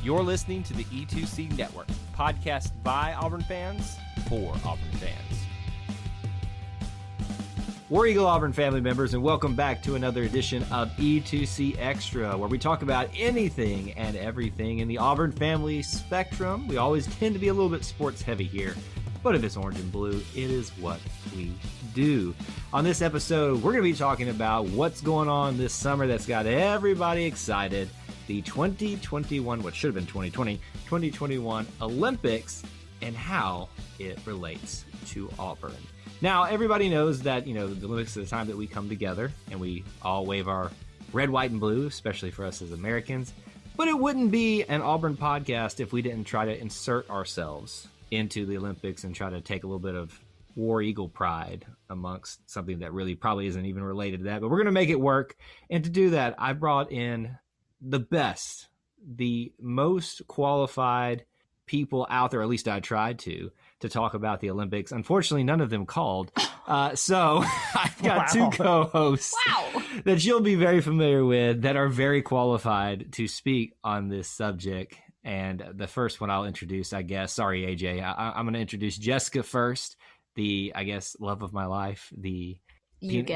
You're listening to the E2C Network, podcast by Auburn fans for Auburn fans. War Eagle Auburn family members, and welcome back to another edition of E2C Extra, where we talk about anything and everything in the Auburn family spectrum. We always tend to be a little bit sports heavy here, but if it's orange and blue, it is what we do. On this episode, we're going to be talking about what's going on this summer that's got everybody excited. The 2021, what should have been 2020, 2021 Olympics, and how it relates to Auburn. Now, everybody knows that, the Olympics is the time that we come together and we all wave our red, white, and blue, especially for us as Americans. But it wouldn't be an Auburn podcast if we didn't try to insert ourselves into the Olympics and try to take a little bit of War Eagle pride amongst something that really probably isn't even related to that. But we're going to make it work. And to do that, I brought in the best, the most qualified people out there, at least I tried to talk about the Olympics. Unfortunately, none of them called. So I've got two co-hosts that you'll be very familiar with that are very qualified to speak on this subject. And the first one I'll introduce, I guess. Sorry, AJ. I'm going to introduce Jessica first, the, I guess, love of my life. What? The peanut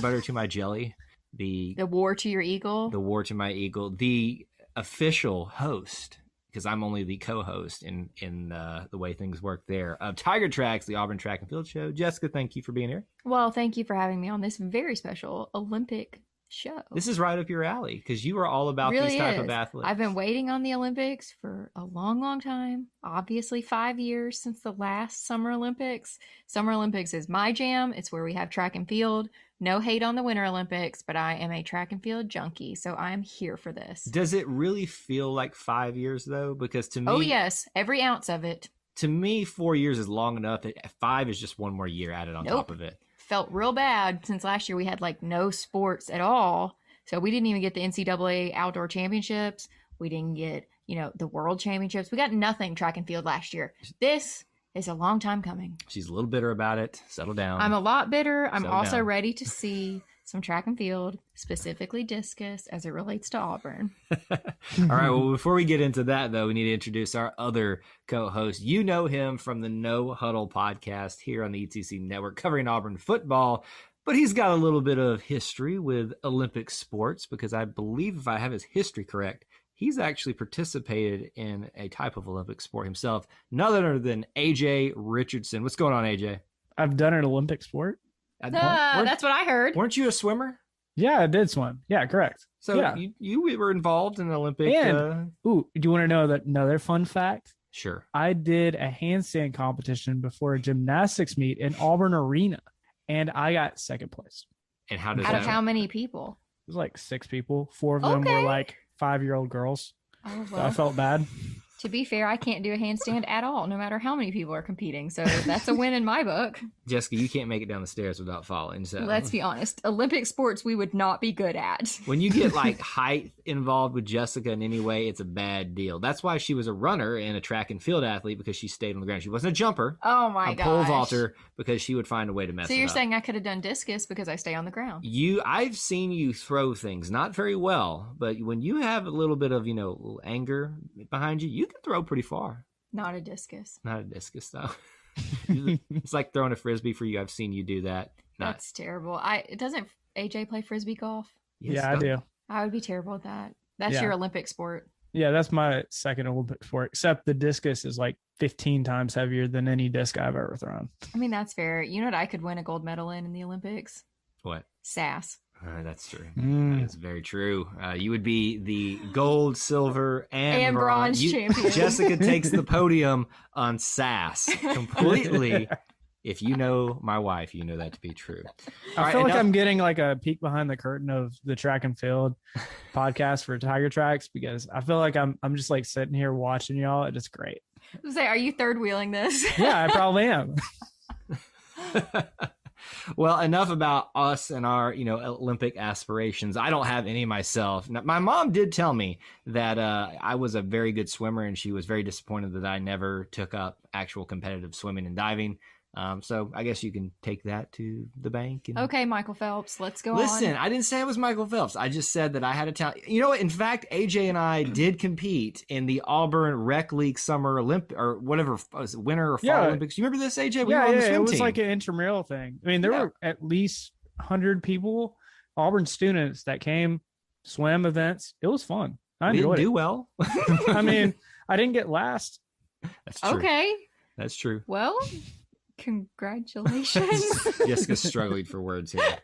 butter to my jelly. The war to your eagle. The war to my eagle. The official host, because I'm only the co-host in the way things work there, of Tiger Tracks, the Auburn Track and Field Show. Jessica, thank you for being here. Well, thank you for having me on this very special Olympic show. This is right up your alley, because you are all about these type of athletes. I've been waiting on the Olympics for a long, long time. Obviously, 5 years since the last Summer Olympics. Summer Olympics is my jam. It's where we have track and field. No hate on the Winter Olympics, but I am a track and field junkie, so I'm here for this. Does it really feel like 5 years, though? Because to me... Oh, yes. Every ounce of it. To me, 4 years is long enough. 5 is just one more year added on top of it. Felt real bad since last year we had no sports at all. So we didn't even get the NCAA outdoor championships. We didn't get, the world championships. We got nothing track and field last year. This is a long time coming. She's a little bitter about it. Settle down. I'm a lot bitter. I'm also ready to see some track and field, specifically discus, as it relates to Auburn. All right. Well, before we get into that, though, we need to introduce our other co-host. You know him from the No Huddle podcast here on the E2C Network, covering Auburn football. But he's got a little bit of history with Olympic sports, because I believe, if I have his history correct, he's actually participated in a type of Olympic sport himself, none other than AJ Richardson. What's going on, AJ? I've done an Olympic sport. That's what I heard. Weren't you a swimmer? Yeah, I did swim. Yeah, correct. So yeah. You were involved in an Olympic. And, do you want to know another fun fact? Sure. I did a handstand competition before a gymnastics meet in Auburn Arena, and I got second place. And how did Out of how many people? It was 6 people. 4 of them were 5-year-old girls. Oh, well. So I felt bad. To be fair, I can't do a handstand at all, no matter how many people are competing. So that's a win in my book. Jessica, you can't make it down the stairs without falling. So let's be honest. Olympic sports we would not be good at. When you get height involved with Jessica in any way, it's a bad deal. That's why she was a runner and a track and field athlete, because she stayed on the ground. She wasn't a jumper. Oh my gosh. A pole vaulter, because she would find a way to mess it up. So you're saying I could have done discus because I stay on the ground? I've seen you throw things, not very well, but when you have a little bit of, little anger behind you, you can throw pretty far. Not a discus. Not a discus, though. It's like throwing a frisbee for you. I've seen you do that. That's terrible. Doesn't AJ play frisbee golf? Yes, yeah, I do. I would be terrible at that. That's your Olympic sport. Yeah, that's my second Olympic sport, except the discus is 15 times heavier than any disc I've ever thrown. I mean, that's fair. You know what I could win a gold medal in the Olympics? What? Sass. That's true. That is very true. You would be the gold, silver, and bronze champion. Jessica takes the podium on sass completely. If you know my wife, you know that to be true. I feel like I'm getting a peek behind the curtain of the track and field podcast for Tiger Tracks, because I feel like I'm just sitting here watching y'all. And it's great. Are you third wheeling this? Yeah, I probably am. Well, enough about us and our, Olympic aspirations. I don't have any myself. Now, my mom did tell me that I was a very good swimmer, and she was very disappointed that I never took up actual competitive swimming and diving. So I guess you can take that to the bank. And... Okay, Michael Phelps, let's go on. Listen, I didn't say it was Michael Phelps. I just said that I had a talent. You know what? In fact, AJ and I did compete in the Auburn Rec League Summer Olympic or whatever, Winter or Fall Olympics. You remember this, AJ? We were on the swim it was team. like an intramural thing. I mean, there were at least 100 people, Auburn students that came, swim events. It was fun. I enjoyed it. We didn't do well. I mean, I didn't get last. That's true. Okay. That's true. Well, congratulations. Jessica's struggling for words here.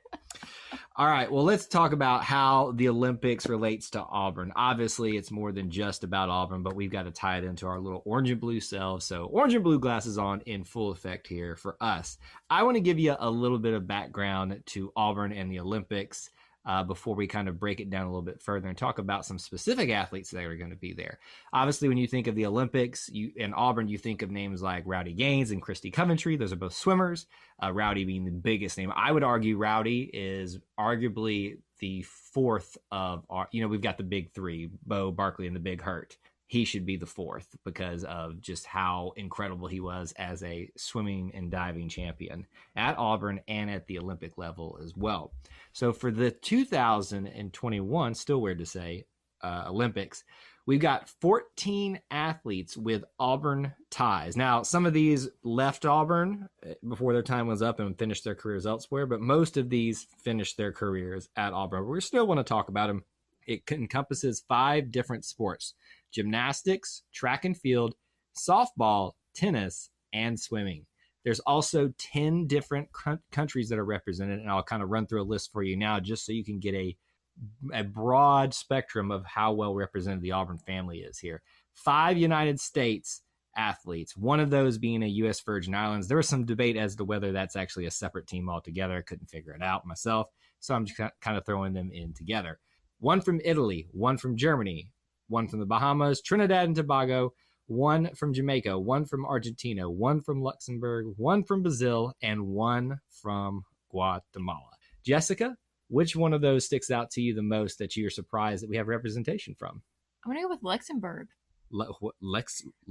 All right. Well, let's talk about how the Olympics relates to Auburn. Obviously, it's more than just about Auburn, but we've got to tie it into our little orange and blue selves. So orange and blue glasses on in full effect here for us. I want to give you a little bit of background to Auburn and the Olympics before we kind of break it down a little bit further and talk about some specific athletes that are going to be there. Obviously, when you think of the Olympics in Auburn, you think of names like Rowdy Gaines and Christy Coventry. Those are both swimmers, Rowdy being the biggest name. I would argue Rowdy is arguably the fourth of our, we've got the big three, Bo, Barkley, and the Big Hurt. He should be the fourth because of just how incredible he was as a swimming and diving champion at Auburn and at the Olympic level as well. So for the 2021, still weird to say, Olympics, we've got 14 athletes with Auburn ties. Now, some of these left Auburn before their time was up and finished their careers elsewhere, but most of these finished their careers at Auburn. We still want to talk about them. It encompasses 5 different sports: gymnastics, track and field, softball, tennis, and swimming. There's also 10 different countries that are represented, and I'll kind of run through a list for you now just so you can get a broad spectrum of how well represented the Auburn family is here. 5 United States athletes, one of those being a U.S. Virgin Islands. There was some debate as to whether that's actually a separate team altogether. I couldn't figure it out myself, so I'm just kind of throwing them in together. 1 from Italy, 1 from Germany, 1 from the Bahamas, Trinidad and Tobago, 1 from Jamaica, 1 from Argentina, 1 from Luxembourg, 1 from Brazil, and 1 from Guatemala. Jessica, which one of those sticks out to you the most that you're surprised that we have representation from? I'm going to go with Luxembourg.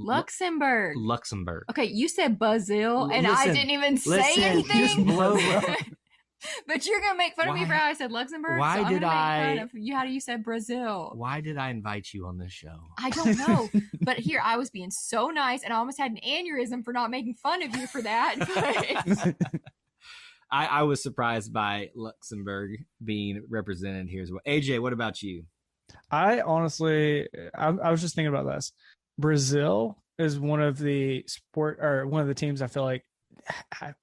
Luxembourg. Okay, you said Brazil, and I didn't even say anything. Just blow up. But you're going to make fun of me for how I said Luxembourg? Why so I'm did I make fun of you how you said Brazil? Why did I invite you on this show? I don't know. But here, I was being so nice, and I almost had an aneurysm for not making fun of you for that. But... I was surprised by Luxembourg being represented here as well. AJ, what about you? I honestly, I was just thinking about this. Brazil is one of the teams I feel like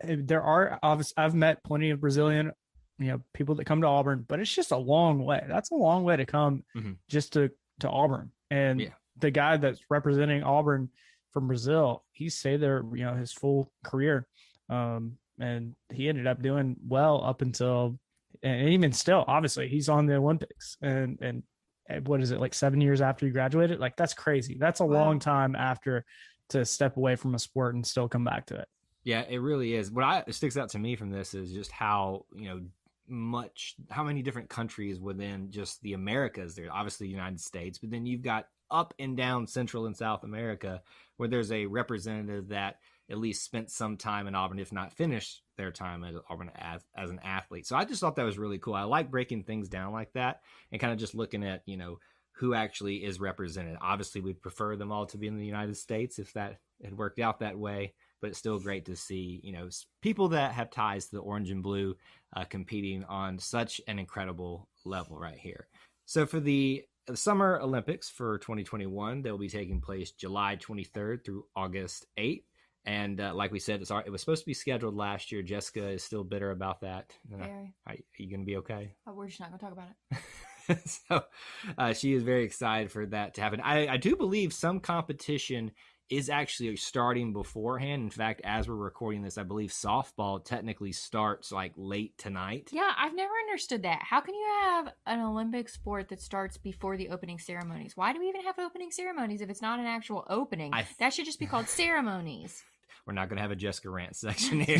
there are obviously, I've met plenty of Brazilian, people that come to Auburn, but it's just a long way. That's a long way to come just to Auburn. And the guy that's representing Auburn from Brazil, he stayed there, his full career. And he ended up doing well up until, and even still, obviously he's on the Olympics and what is it, like 7 years after he graduated? Like, that's crazy. That's a long time after to step away from a sport and still come back to it. Yeah, it really is. What sticks out to me from this is just how, how many different countries within just the Americas. There's obviously the United States, but then you've got up and down Central and South America where there's a representative that at least spent some time in Auburn, if not finished their time at Auburn as an athlete. So I just thought that was really cool. I like breaking things down like that and kind of just looking at, who actually is represented. Obviously, we'd prefer them all to be in the United States if that had worked out that way, but it's still great to see, people that have ties to the orange and blue competing on such an incredible level right here. So for the Summer Olympics for 2021, they'll be taking place July 23rd through August 8th. And like we said, it was supposed to be scheduled last year. Jessica is still bitter about that. Are you going to be okay? Oh, we're just not going to talk about it. So she is very excited for that to happen. I do believe some competition is actually starting beforehand. In fact, as we're recording this, I believe softball technically starts like late tonight. Yeah, I've never understood that. How can you have an Olympic sport that starts before the opening ceremonies? Why do we even have opening ceremonies if it's not an actual opening? That should just be called ceremonies. We're not going to have a Jessica Rant section here.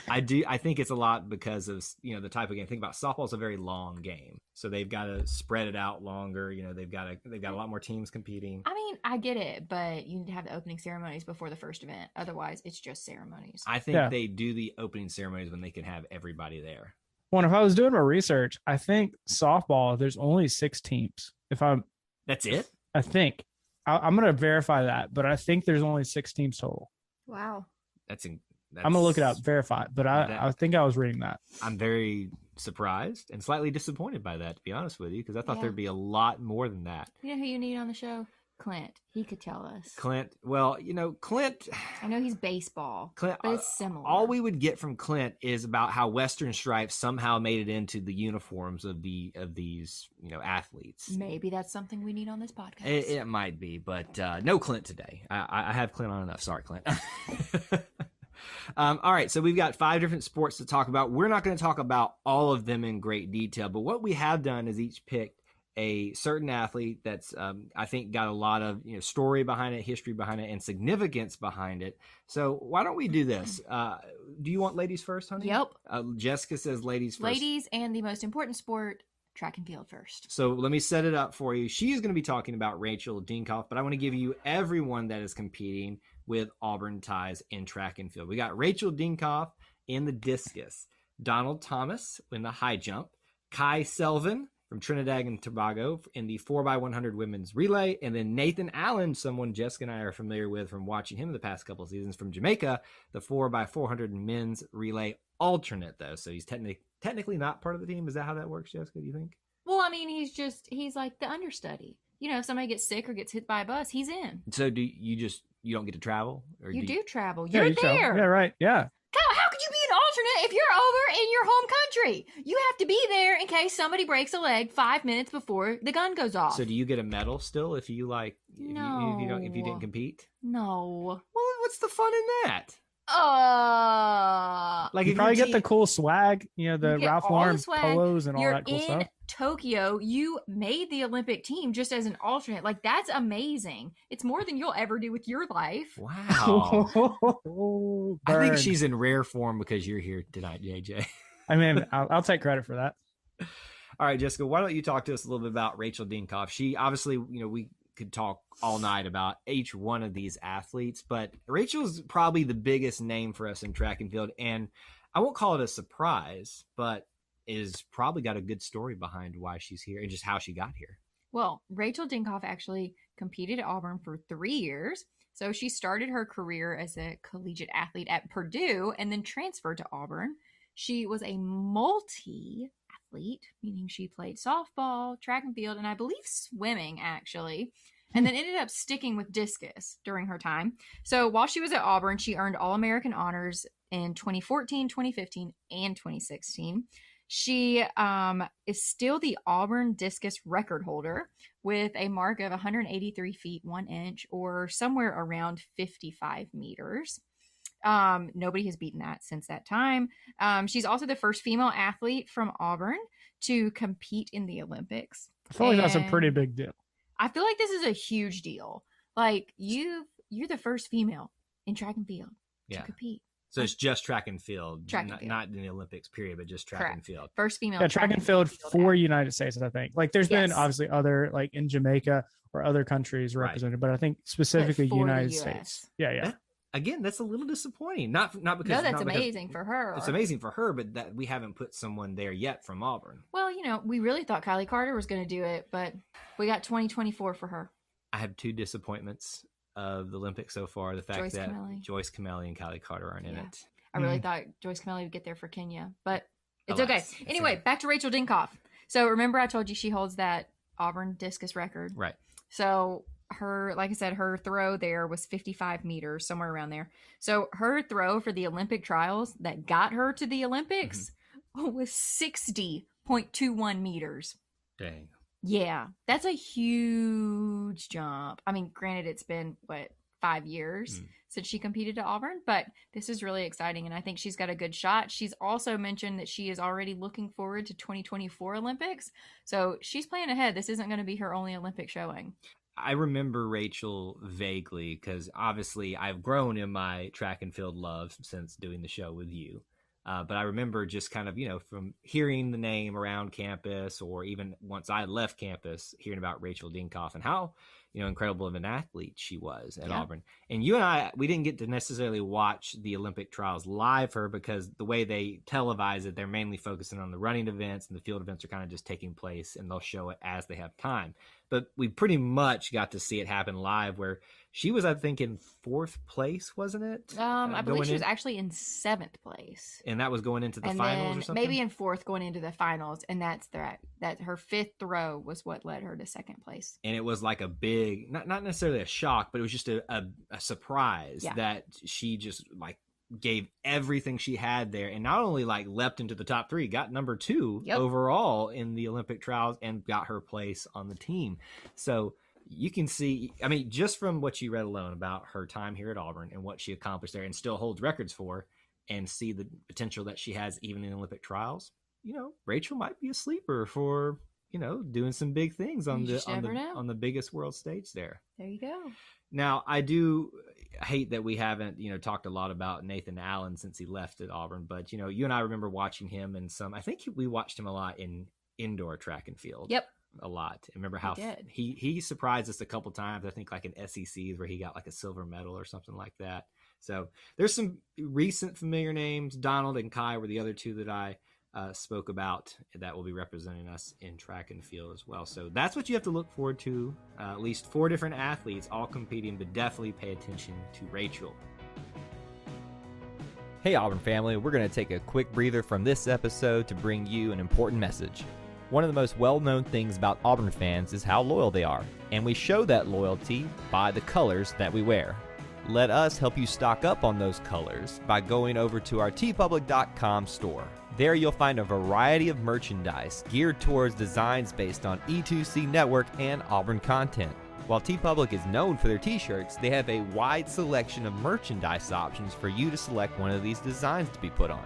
I think it's a lot because of the type of game. Think about softball is a very long game, so they've got to spread it out longer. They've got a lot more teams competing. I mean, I get it, but you need to have the opening ceremonies before the first event. Otherwise, it's just ceremonies. I think they do the opening ceremonies when they can have everybody there. Well, if I was doing my research, I think softball there's only 6 teams. That's it. I think I'm going to verify that, but I think there's only 6 teams total. Wow. I'm gonna look it up, verify it, but I think I was reading that. I'm very surprised and slightly disappointed by that, to be honest with you, because I thought there'd be a lot more than that. You know who you need on the show? Clint. He could tell us. Clint. I know he's baseball, but it's similar. All we would get from Clint is about how Western Stripes somehow made it into the uniforms of these athletes. Maybe that's something we need on this podcast. It might be, but no Clint today. I have Clint on enough. Sorry, Clint. All right, so we've got 5 different sports to talk about. We're not going to talk about all of them in great detail, but what we have done is each picked a certain athlete that's, I think, got a lot of story behind it, history behind it, and significance behind it. So why don't we do this? Do you want ladies first, honey? Yep. Jessica says ladies first. Ladies and the most important sport, track and field first. So let me set it up for you. She is going to be talking about Rachel Dinkoff, but I want to give you everyone that is competing with Auburn ties in track and field. We got Rachel Dinkoff in the discus, Donald Thomas in the high jump, Kai Selvin from Trinidad and Tobago in the 4x100 women's relay, and then Nathan Allen, someone Jessica and I are familiar with from watching him the past couple of seasons, from Jamaica, the 4x400 men's relay alternate, though. So he's technically not part of the team. Is that how that works, Jessica, do you think? Well, I mean, he's like the understudy. If somebody gets sick or gets hit by a bus, he's in. So do you don't get to travel? Or you do travel. Yeah, You're there. Travel. Yeah, right. Yeah. How could you be an alternate if you're over in your home country? You have to be there in case somebody breaks a leg 5 minutes before the gun goes off. So do you get a medal still if you No. if you didn't compete? No. Well, what's the fun in that? Like you probably get the cool swag, the Ralph Lauren polos and all that cool stuff. You're in Tokyo. You made the Olympic team just as an alternate. Like, that's amazing. It's more than you'll ever do with your life. Wow. I think she's in rare form because you're here tonight, JJ. I mean, I'll take credit for that. All right, Jessica, why don't you talk to us a little bit about Rachel Dinkoff? She obviously, we could talk all night about each one of these athletes, but Rachel's probably the biggest name for us in track and field, and I won't call it a surprise, but is probably got a good story behind why she's here and just how she got here. Well, Rachel Dinkoff actually competed at Auburn for 3 years. So she started her career as a collegiate athlete at Purdue and then transferred to Auburn. She was a multi-athlete, meaning she played softball, track and field, and I believe swimming, actually, and then ended up sticking with discus during her time. So while she was at Auburn, she earned All-American honors in 2014, 2015, and 2016. She is still the Auburn discus record holder with a mark of 183 feet 1 inch, or somewhere around 55 meters. Nobody has beaten that since that time. She's also the first female athlete from Auburn to compete in the Olympics. I feel like that's a pretty big deal. I feel like this is a huge deal. Like, you're the first female in track and field to compete. So it's just track and field, field. Not in the Olympics period, but just track and field. First female. Yeah, track and field for United States, I think. Like, there's been obviously other, like in Jamaica or other countries represented, but I think specifically United States. Yeah. Again, that's a little disappointing. Not because that's amazing for her. It's amazing for her, but that we haven't put someone there yet from Auburn. Well, we really thought Kylie Carter was going to do it, but we got 2024 for her. I have 2 disappointments of the Olympics so far. The fact that Joyce Kameli and Kylie Carter aren't in it. I really thought Joyce Kameli would get there for Kenya, but it's okay. Anyway, back to Rachel Dinkoff. So remember I told you she holds that Auburn discus record? Right. So like I said, her throw there was 55 meters, somewhere around there. So her throw for the Olympic trials that got her to the Olympics was 60.21 meters. Dang. Yeah, that's a huge jump. I mean, granted, it's been, 5 years since she competed at Auburn, but this is really exciting, and I think she's got a good shot. She's also mentioned that she is already looking forward to 2024 Olympics, so she's planning ahead. This isn't going to be her only Olympic showing. I remember Rachel vaguely because obviously I've grown in my track and field love since doing the show with you. But I remember just kind of, from hearing the name around campus, or even once I left campus, hearing about Rachel Dinkoff and how, incredible of an athlete she was at Auburn. And you and I, we didn't get to necessarily watch the Olympic trials live for her because the way they televise it, they're mainly focusing on the running events, and the field events are kind of just taking place and they'll show it as they have time. But we pretty much got to see it happen live, where she was, I think, in 4th place, wasn't it? I believe she was actually in 7th place. And that was going into the finals or something? Maybe in 4th going into the finals. And that's that her 5th throw was what led her to 2nd place. And it was like a big, not necessarily a shock, but it was just a surprise that she just like gave everything she had there, and not only like leapt into the top 3, got number 2 overall in the Olympic trials, and got her place on the team. So you can see, I mean, just from what you read alone about her time here at Auburn and what she accomplished there and still holds records for, and see the potential that she has even in Olympic trials, Rachel might be a sleeper for, doing some big things on the biggest world stage there. There you go. Now, I do hate that we haven't, talked a lot about Nathan Allen since he left at Auburn, but, you and I remember watching him in I think we watched him a lot in indoor track and field. Yep. A lot. Remember how he surprised us a couple times, I think like in SECs where he got like a silver medal or something like that. So there's some recent familiar names. Donald and Kai were the other 2 that I spoke about that will be representing us in track and field as well. So that's what you have to look forward to. At least 4 different athletes all competing, but definitely pay attention to Rachel. Hey Auburn family, we're going to take a quick breather from this episode to bring you an important message. One of the most well-known things about Auburn fans is how loyal they are, and we show that loyalty by the colors that we wear. Let us help you stock up on those colors by going over to our tpublic.com store. There you'll find a variety of merchandise geared towards designs based on E2C network and Auburn content. While TeePublic is known for their t-shirts, they have a wide selection of merchandise options for you to select one of these designs to be put on.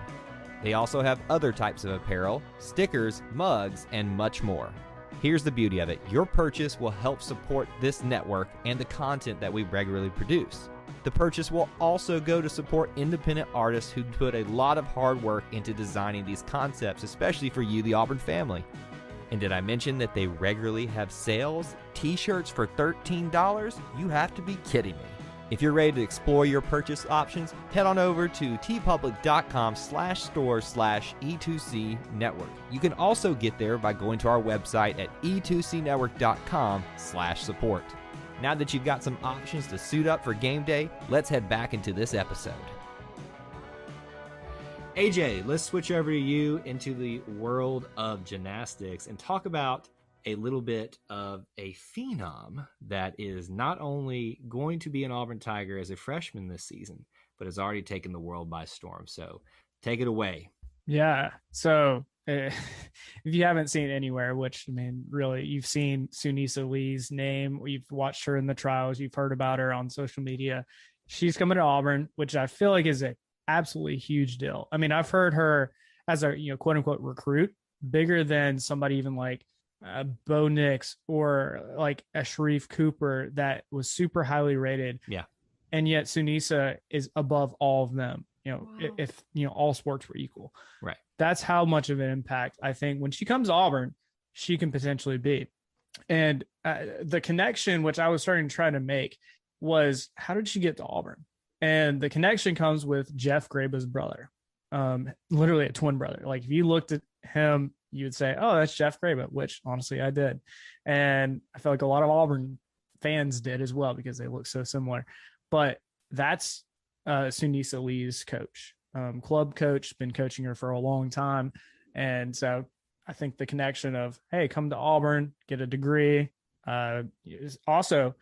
They also have other types of apparel, stickers, mugs, and much more. Here's the beauty of it. Your purchase will help support this network and the content that we regularly produce. The purchase will also go to support independent artists who put a lot of hard work into designing these concepts, especially for you, the Auburn family. And did I mention that they regularly have sales? T-shirts for $13? You have to be kidding me. If you're ready to explore your purchase options, head on over to tpublic.com/store/E2C network. You can also get there by going to our website at e2cnetwork.com/support. Now that you've got some options to suit up for game day, let's head back into this episode. AJ, let's switch over to you into the world of gymnastics and talk about a little bit of a phenom that is not only going to be an Auburn Tiger as a freshman this season, but has already taken the world by storm. So take it away. Yeah. So if you haven't seen it anywhere, which, I mean, really, you've seen Sunisa Lee's name, you've watched her in the trials, you've heard about her on social media. She's coming to Auburn, which I feel like is a absolutely huge deal. I mean, I've heard her as a, quote unquote recruit, bigger than somebody even like Bo Nix or like a Sharif Cooper that was super highly rated. Yeah. And yet Sunisa is above all of them, Wow. if, all sports were equal. Right. That's how much of an impact I think when she comes to Auburn, she can potentially be. And the connection, which I was starting to try to make, was how did she get to Auburn? And the connection comes with Jeff Graba's brother, literally a twin brother. Like if you looked at him, you would say, oh, that's Jeff Graba, which honestly I did. And I feel like a lot of Auburn fans did as well because they look so similar. But that's Sunisa Lee's coach, club coach, been coaching her for a long time. And so I think the connection of, hey, come to Auburn, get a degree, is also,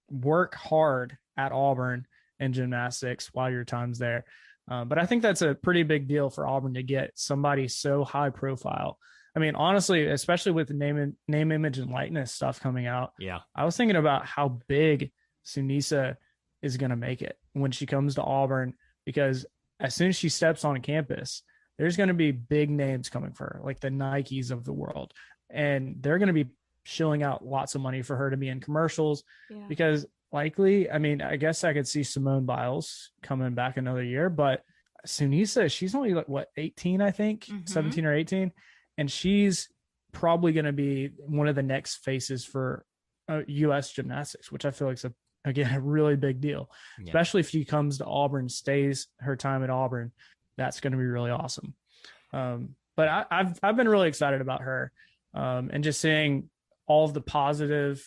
work hard at Auburn in gymnastics while your time's there. But I think that's a pretty big deal for Auburn to get somebody so high profile. I mean, honestly, especially with the name, image, and likeness stuff coming out. Yeah. I was thinking about how big Sunisa is going to make it when she comes to Auburn, because as soon as she steps on campus, there's going to be big names coming for her, like the Nikes of the world. And they're going to be shilling out lots of money for her to be in commercials Yeah. because likely, I mean, I guess I could see Simone Biles coming back another year, but Sunisa, she's only like what, 18, I think, 17 or 18. And she's probably going to be one of the next faces for U.S. gymnastics, which I feel like is again, a really big deal, especially if she comes to Auburn, stays her time at Auburn. That's going to be really awesome. But I've been really excited about her, and just seeing all of the positive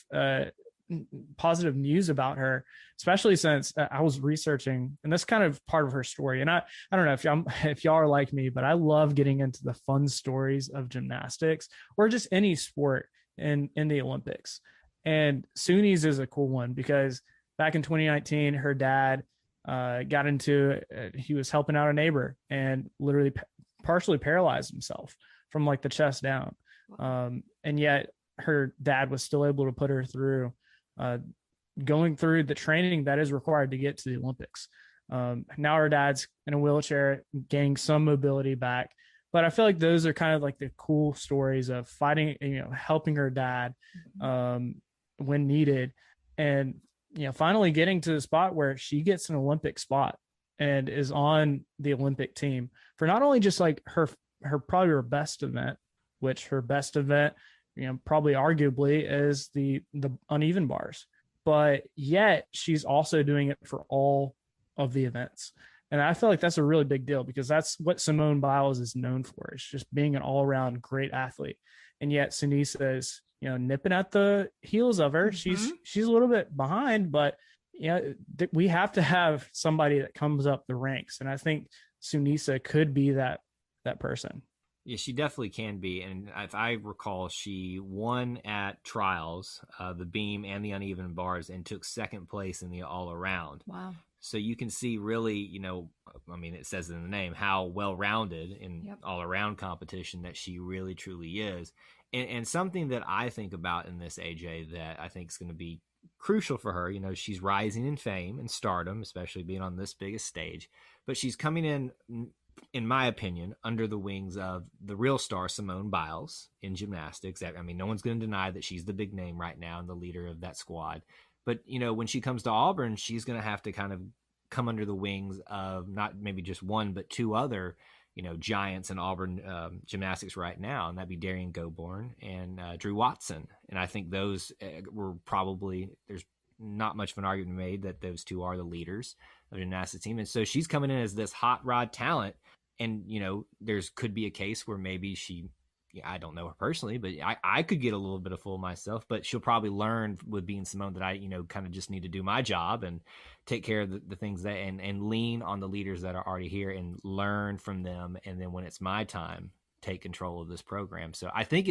news about her, especially since I was researching, and that's kind of part of her story. And I don't know if y'all are like me, but I love getting into the fun stories of gymnastics or just any sport in the Olympics. And Suni's is a cool one because back in 2019, her dad got into he was helping out a neighbor and literally partially paralyzed himself from like the chest down. And yet her dad was still able to put her through going through the training that is required to get to the Olympics. Now her dad's in a wheelchair, gaining some mobility back. But I feel like those are kind of like the cool stories of fighting, helping her dad when needed. And, finally getting to the spot where she gets an Olympic spot and is on the Olympic team for not only just like her probably her best event, which her best event, probably arguably is the uneven bars, but yet she's also doing it for all of the events. And I feel like that's a really big deal because that's what Simone Biles is known for. It's just being an all around great athlete. And yet Sunisa is, nipping at the heels of her. She's a little bit behind, but we have to have somebody that comes up the ranks. And I think Sunisa could be that person. Yeah, she definitely can be. And if I recall, she won at trials, the beam and the uneven bars, and took second place in the all around. Wow. So you can see really, it says in the name, how well-rounded in all-around competition that she really, truly is. And something that I think about in this, AJ, that I think is going to be crucial for her, she's rising in fame and stardom, especially being on this biggest stage. But she's coming in my opinion, under the wings of the real star, Simone Biles, in gymnastics. I mean, no one's going to deny that she's the big name right now and the leader of that squad. But, when she comes to Auburn, she's going to have to kind of come under the wings of not maybe just one, but two other, giants in Auburn gymnastics right now. And that'd be Darian Goborn and Drew Watson. And I think those were probably, there's not much of an argument made that those two are the leaders of the gymnastics team. And so she's coming in as this hot rod talent. And, there's could be a case where maybe I don't know her personally, but I could get a little bit of fool myself, but she'll probably learn with being Simone that I, kind of just need to do my job and take care of the things that, and lean on the leaders that are already here and learn from them. And then when it's my time, take control of this program. So I think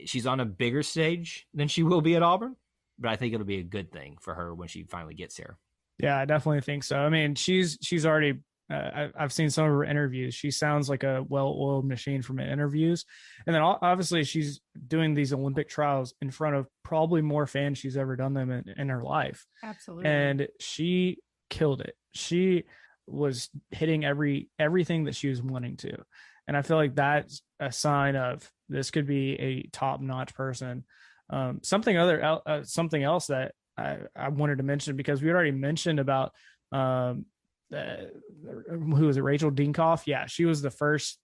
she's on a bigger stage than she will be at Auburn, but I think it'll be a good thing for her when she finally gets here. Yeah, I definitely think so. I mean, she's already, I've seen some of her interviews. She sounds like a well-oiled machine from interviews. And then obviously she's doing these Olympic trials in front of probably more fans she's ever done them in her life. Absolutely. And she killed it. She was hitting everything that she was wanting to. And I feel like that's a sign of this could be a top-notch person. Something else that I wanted to mention, because we already mentioned about who was it? Rachel Dinkoff. Yeah, she was the first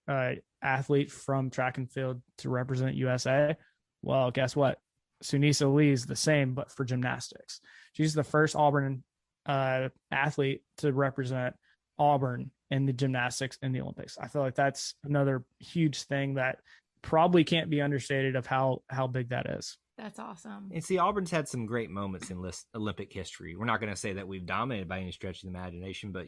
athlete from track and field to represent USA. Well, guess what? Sunisa Lee is the same, but for gymnastics. She's the first Auburn athlete to represent Auburn in the gymnastics in the Olympics. I feel like that's another huge thing that probably can't be understated of how big that is. That's awesome. And see, Auburn's had some great moments in Olympic history. We're not going to say that we've dominated by any stretch of the imagination, but,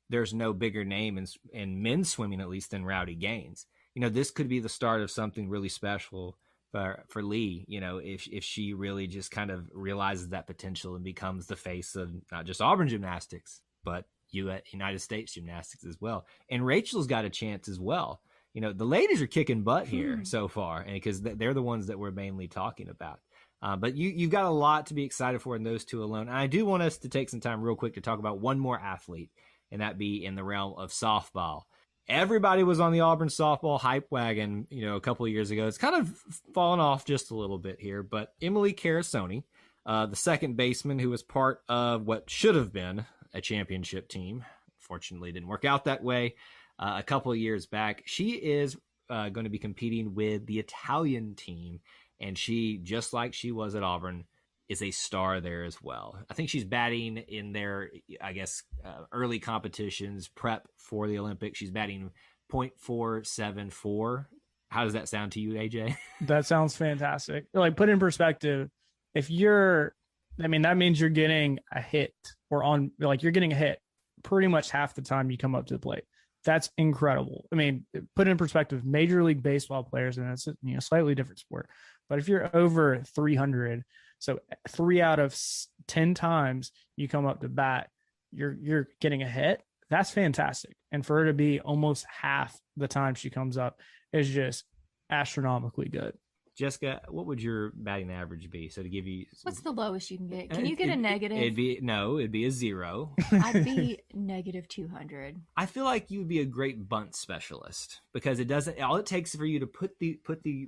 there's no bigger name in men's swimming, at least, than Rowdy Gaines. This could be the start of something really special for Lee, if she really just kind of realizes that potential and becomes the face of not just Auburn gymnastics, but United States gymnastics as well. And Rachel's got a chance as well. The ladies are kicking butt here so far, and because they're the ones that we're mainly talking about. But you've got a lot to be excited for in those two alone. And I do want us to take some time real quick to talk about one more athlete, and that be in the realm of softball. Everybody was on the Auburn softball hype wagon, a couple of years ago. It's kind of fallen off just a little bit here, but Emily Carasoni, the second baseman who was part of what should have been a championship team, unfortunately didn't work out that way a couple of years back. She is going to be competing with the Italian team, and she, just like she was at Auburn, is a star there as well. I think she's batting in their, early competitions, prep for the Olympics. She's batting .474. How does that sound to you, AJ? That sounds fantastic. Like, put in perspective, that means you're getting a hit you're getting a hit pretty much half the time you come up to the plate. That's incredible. I mean, put in perspective, Major League Baseball players, and it's a slightly different sport, but if you're over 300, so 3 out of 10 times you come up to bat, you're getting a hit. That's fantastic. And for her to be almost half the time she comes up is just astronomically good. Jessica, what would your batting average be? So to give you, what's the lowest you can get? Can you get a negative? It'd be a 0. I'd be negative 200. I feel like you would be a great bunt specialist because all it takes for you to put the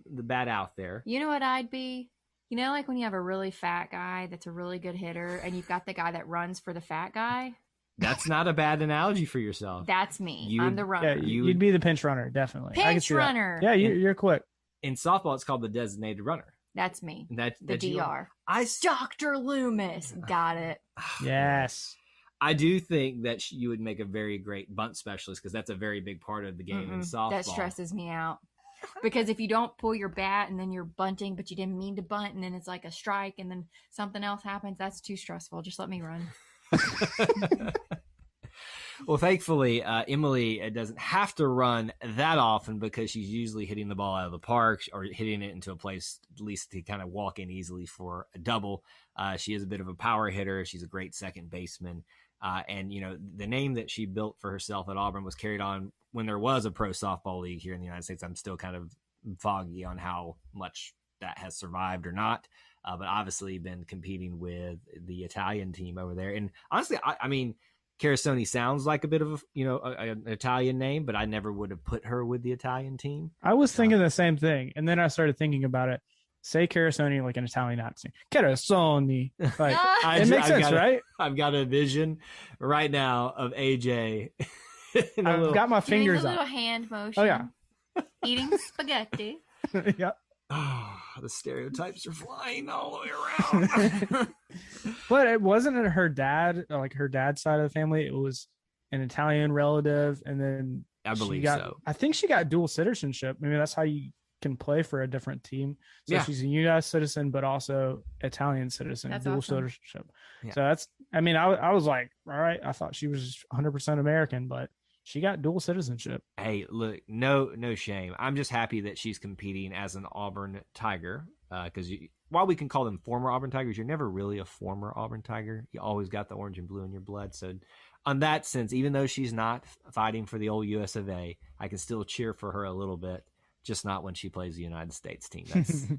bat out there. You know what I'd be? Like when you have a really fat guy that's a really good hitter and you've got the guy that runs for the fat guy. That's not a bad analogy for yourself. That's me. I'm the runner. Yeah, you'd be the pinch runner, definitely. Pinch runner. Yeah, you're quick. In softball, it's called the designated runner. That's me. The DR. Dr. Loomis. Got it. Yes. I do think that you would make a very great bunt specialist because that's a very big part of the game in softball. That stresses me out. Because if you don't pull your bat and then you're bunting, but you didn't mean to bunt, and then it's like a strike and then something else happens, that's too stressful. Just let me run. Well, thankfully, Emily doesn't have to run that often because she's usually hitting the ball out of the park or hitting it into a place at least to kind of walk in easily for a double. She is a bit of a power hitter. She's a great second baseman. And the name that she built for herself at Auburn was carried on when there was a pro softball league here in the United States. I'm still kind of foggy on how much that has survived or not. But obviously been competing with the Italian team over there. And honestly, I mean, Carasoni sounds like a bit of an Italian name, but I never would have put her with the Italian team. I was thinking the same thing, and then I started thinking about it. Say Carasoni like an Italian accent. Carasoni. Like, it makes sense, right? I've got a vision right now of AJ. I've got my fingers up. A little up. hand motion. Oh yeah. Eating spaghetti. Yep. Oh, the stereotypes are flying all the way around. But it wasn't her dad, like her dad's side of the family. It was an Italian relative, and then I believe so. I think she got dual citizenship. Maybe that's how you can play for a different team. So she's a U.S. citizen, but also Italian citizen, that's dual awesome. citizenship. Yeah. So that's, I was like, all right, I thought she was 100% American, but she got dual citizenship. Hey, look, no shame. I'm just happy that she's competing as an Auburn Tiger because while we can call them former Auburn Tigers, you're never really a former Auburn Tiger. You always got the orange and blue in your blood. So on that sense, even though she's not fighting for the old US of A, I can still cheer for her a little bit, just not when she plays the United States team.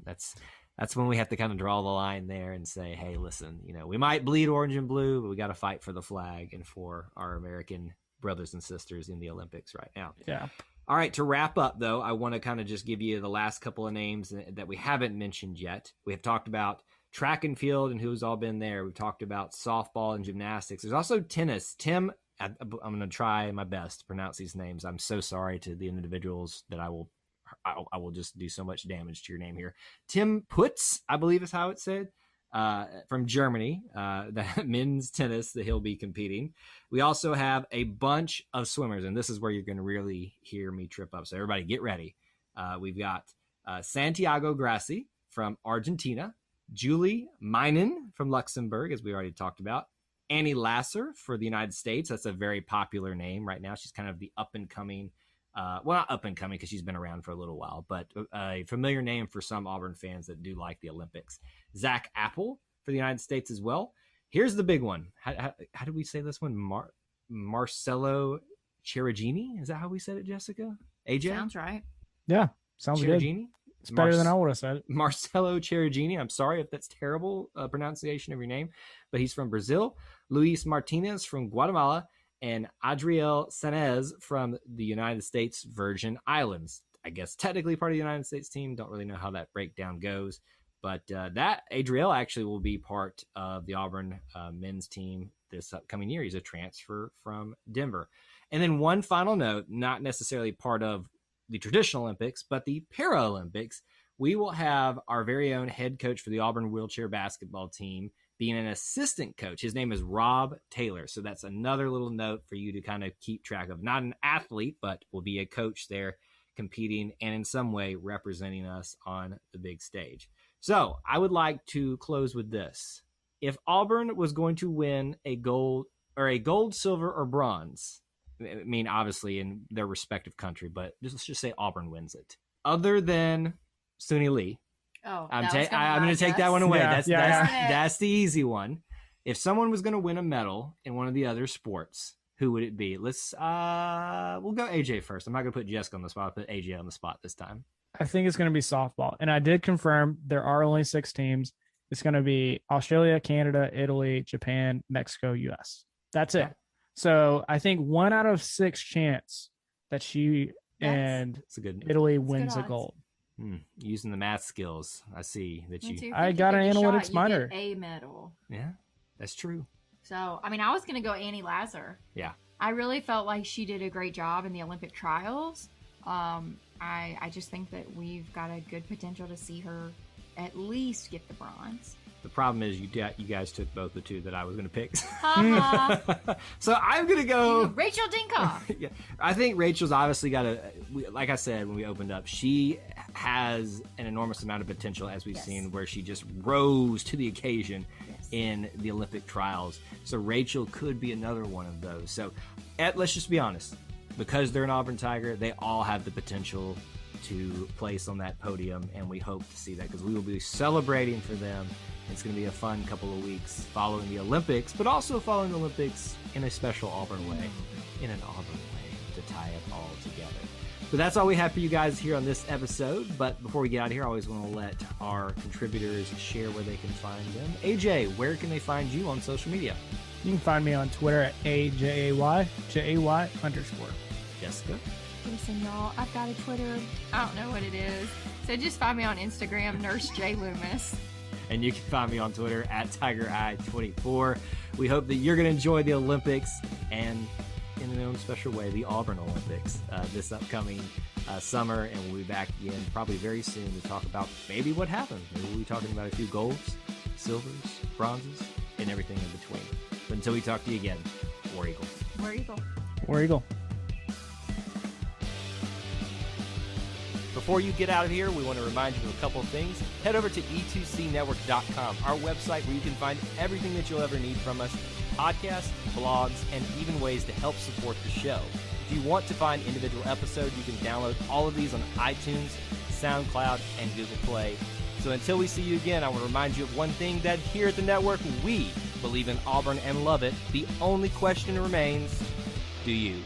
That's when we have to kind of draw the line there and say, hey, listen, we might bleed orange and blue, but we got to fight for the flag and for our American brothers and sisters in the Olympics right now. Yeah. All right, to wrap up, though, I want to kind of just give you the last couple of names that we haven't mentioned yet. We have talked about track and field and who's all been there. We've talked about softball and gymnastics. There's also tennis. Tim, I'm going to try my best to pronounce these names. I'm so sorry to the individuals that I will just do so much damage to your name here. Tim Putz, I believe is how it's said. From Germany, the men's tennis that he'll be competing. We also have a bunch of swimmers, and this is where you're going to really hear me trip up. So everybody get ready. We've got Santiago Grassi from Argentina, Julie Meinen from Luxembourg, as we already talked about, Annie Lasser for the United States. That's a very popular name right now. She's kind of the up-and-coming well, not up and coming because she's been around for a little while, but a familiar name for some Auburn fans that do like the Olympics. Zach Apple for the United States as well. Here's the big one. How do we say this one? Marcelo Cherigini? Is that how we said it, Jessica? AJ? Sounds right. Yeah, sounds Cherigini? Good. It's better than I would have said it. Marcelo Cherigini. I'm sorry if that's terrible pronunciation of your name, but he's from Brazil. Luis Martinez from Guatemala. and Adriel Sanez from the United States Virgin Islands. I guess technically part of the United States team. Don't really know how that breakdown goes. But that Adriel actually will be part of the Auburn men's team this upcoming year. He's a transfer from Denver. And then one final note, not necessarily part of the traditional Olympics, but the Paralympics. We will have our very own head coach for the Auburn wheelchair basketball team being an assistant coach. His name is Rob Taylor. So that's another little note for you to kind of keep track of. Not an athlete, but will be a coach there competing and in some way representing us on the big stage. So I would like to close with this. If Auburn was going to win a gold, silver, or bronze, I mean, obviously in their respective country, but let's just say Auburn wins it. Other than Suni Lee, I'm going to take that one away. That's the easy one. If someone was going to win a medal in one of the other sports, who would it be? We'll go AJ first. I'm not going to put Jessica on the spot. I'll put AJ on the spot this time. I think it's going to be softball. And I did confirm there are only 6 teams. It's going to be Australia, Canada, Italy, Japan, Mexico, US. That's it. So I think 1 out of 6 chance that she and Italy wins a gold. Using the math skills. I see that you. I got an analytics minor. A medal. Yeah, that's true. So, I mean, I was going to go Annie Lazar. Yeah. I really felt like she did a great job in the Olympic trials. I just think that we've got a good potential to see her at least get the bronze. The problem is you guys took both the 2 that I was going to pick. So I'm going to go Rachel Dinkoff. Yeah, I think Rachel's obviously got like I said when we opened up, she has an enormous amount of potential, as we've seen, where she just rose to the occasion in the Olympic trials. So Rachel could be another one of those. So let's just be honest. Because they're an Auburn Tiger, they all have the potential to place on that podium, and we hope to see that because we will be celebrating for them. It's going to be a fun couple of weeks following the Olympics, but also following the Olympics in a special Auburn way, in an Auburn way, to tie it all together. So that's all we have for you guys here on this episode. But before we get out of here, I always want to let our contributors share where they can find them. AJ, where can they find you on social media? You can find me on Twitter at AJAY_. Jessica? Listen, y'all, I've got a Twitter. I don't know what it is. So just find me on Instagram, Nurse J. Loomis. And you can find me on Twitter at TigerEye24. We hope that you're going to enjoy the Olympics and, in their own special way, the Auburn Olympics this upcoming summer. And we'll be back again probably very soon to talk about maybe what happened. Maybe we'll be talking about a few golds, silvers, bronzes, and everything in between. But until we talk to you again, War Eagle. War Eagle. War Eagle. Before you get out of here, we want to remind you of a couple of things. Head over to E2CNetwork.com, our website where you can find everything that you'll ever need from us, podcasts, blogs, and even ways to help support the show. If you want to find individual episodes, you can download all of these on iTunes, SoundCloud, and Google Play. So until we see you again, I want to remind you of one thing, that here at the network, we believe in Auburn and love it. The only question remains, do you?